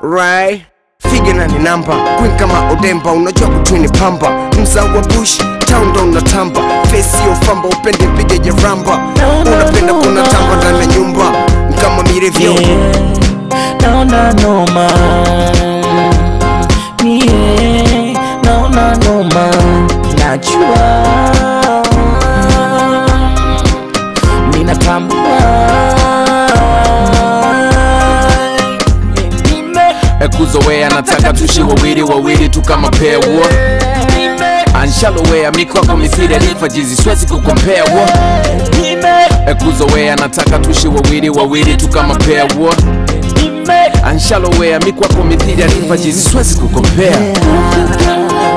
Right, figure na ni namba Queen kama Odemba, unajua kutwini pamba Mza wa Bush, town down na tamba Face yo famba, upende pige ya ramba Unapenda kuna tamba ndani ya nyumba Nkama mirevyo Naona noma naona noma najua ninatambua Ekuzowea nataka tushi wawili tu kama pewa Anshalowea mikwako mithiri alifajizi swezi kukompea Ekuzowea nataka tushi wawili tu kama pewa Anshalowea mikwako mithiri alifajizi swezi kukompea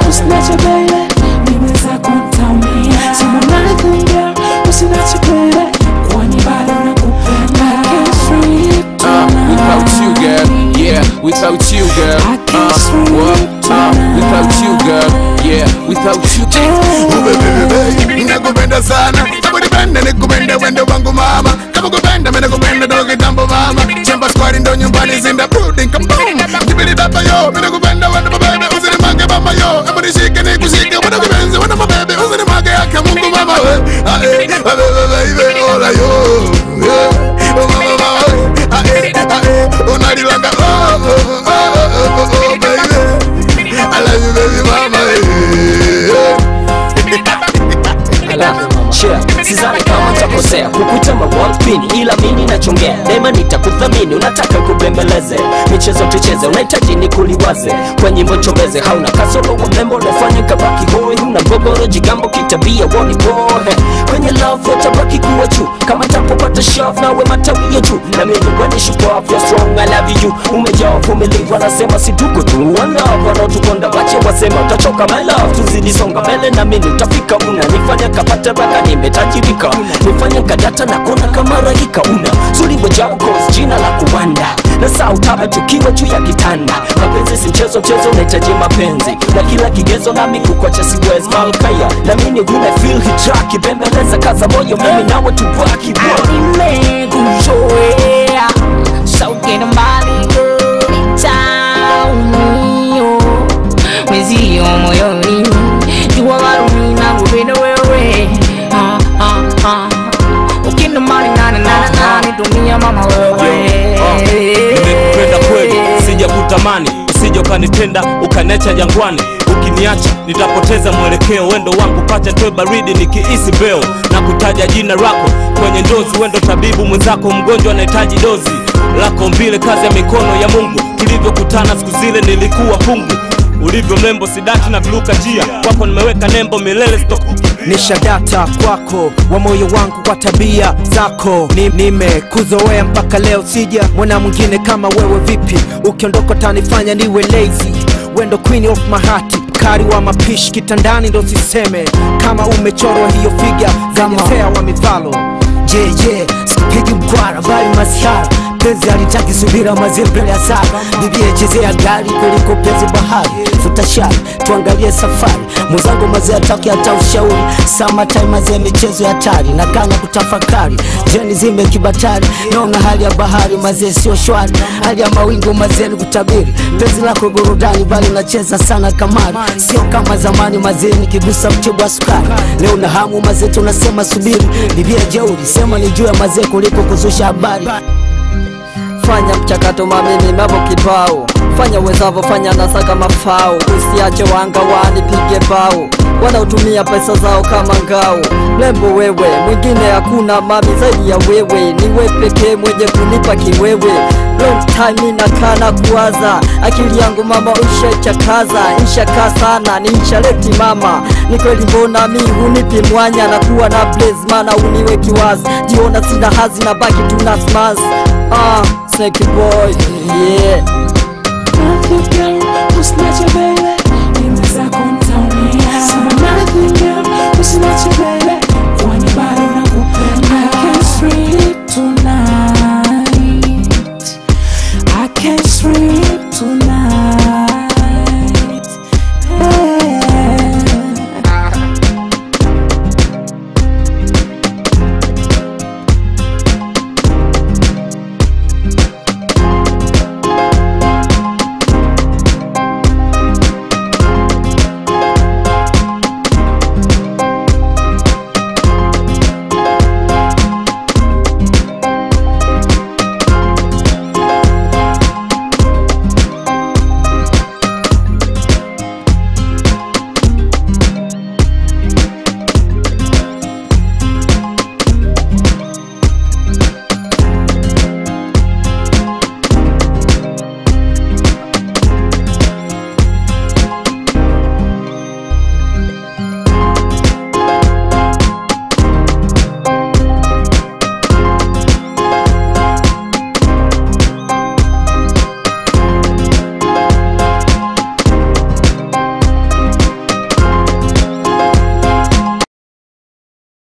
Usinache baby, nimeza kuntaumia Sima nakumbia, usinache baby Kwani bado nakupenda I can't sleep tonight Without you girl, yeah, without you girl I can't sleep tonight Without you girl, yeah, without you Baby, nakupenda sana Sabu nipende nikupende wende wangu mama Kama kupenda mene kupenda doge tambo mama Chamba squad ndo nyumbani zinda brooding kaboom Jibili dapa yo, mene kupenda wende mabebe Usini mange mama yo, emu nishike ni kushike Wende kubenzi wende mabebe, usini mange yake mungu mama Baby, hola yo Mama mama, unalilanga baby I love you baby mama Sizani kama nitakosea kukutama world pin ila mimi nachongea Dema nitakuthamini unataka kubembeleze Michezo tucheze unahitaji nikuliwaze Kwa nyimbo chombeze hauna kasoro wa mlembo Nafanya kabaki hoi huna gogoro jigambo kitabia woni bohe Kwenye love utabaki kuwa juu Kama tapopata shove nawe matawi ya juu Na mimi when you go off you're strong I love you Umejaa uvumilivu wanasema si tuko tu One love wanaotukonda wache wasema utachoka my love Tuzidi songa mbele na mimi utafika Unanifanya kapata raka nimetajirika Nifanya kadata na kona kama raika Zuri wajao cause jina la kuwanda Na saa utaba tukiwa juu ya kitanda Mapenzi si mchezo unahitaji mapenzi Na kila kigezo nami kukwacha siwezi malkaya Na mini gune feel hit track Ibembeleza kaza moyo mimi nawe tubaki Nimekuzoea Sauti na mbali nitaumio Mwezio moyoni Jua warumi na upendo wewe Ukindo mali nana nitumia mama wewe Nimekupenda kweli, sija kutamani Usije ukanitenda, ukaniacha jangwani Ukiniacha, nitapoteza mwelekeo Wendo wangu pacha tuwe baridi nikiisi beo Na kutaja jina lako kwenye ndozi Wendo tabibu mwenzako mgonjwa anahitaji dozi Lako mbile kazi ya mikono ya Mungu Tulivyokutana siku zile nilikuwa pungu Ulivyo mlembo sidati na viluka jia Kwako nimeweka nembo milele sitokuki Nishadata kwako wa moyo wangu kwa tabia zako Nimekuzoea mpaka leo sija mwana mwingine kama wewe vipi Ukiondoka tanifanya niwe lazy Wendo queen of my heart Kari wa mapishi kitandani ndo siseme Kama umechorwa hiyo figa Zamefea wa mivalo Sikupigi mkwara bali masihara Penzi alitaki subira mazembe ya sara Bibie chezea gari kuliko penzi bahari Futa shari, tuangalie safari Mwenzangu mazee ataki hata ushauri Summer time mazee michezo ya tari Nakana kutafakari, jeni zime kibatari Naona hali ya bahari mazee sio shwari Hali ya mawingu mazee ni kutabiri Penzi lako burudani bali nacheza sana kamari Sio kama zamani mazee nikigusa mchebo wa sukari Leo na hamu mazee tunasema subiri Bibie jeuri, sema nijue mazee kuliko kuzusha habari Fanya mchakato mamimi mabo kibao Fanya wezavo fanya nasaka mafao Usiache wanga wanipige bao Wanautumia pesa zao kama ngao Lembo wewe, mwingine hakuna mami zaidi ya wewe Niwe pekee mwenye kunipa kiwewe Long time inakana kuwaza Akili yangu mama ushachakaza Nishaka sana, nishaleti mama Ni kweli mbona mi hunipi mwanya Na kuwa na blaze mana uniwe kiwazi Jiona sina hazi na baki tunasmaz Snake boy, yeah Love you girl, usinache baby Nimeza kuntaumia Sima nothing girl, usinache baby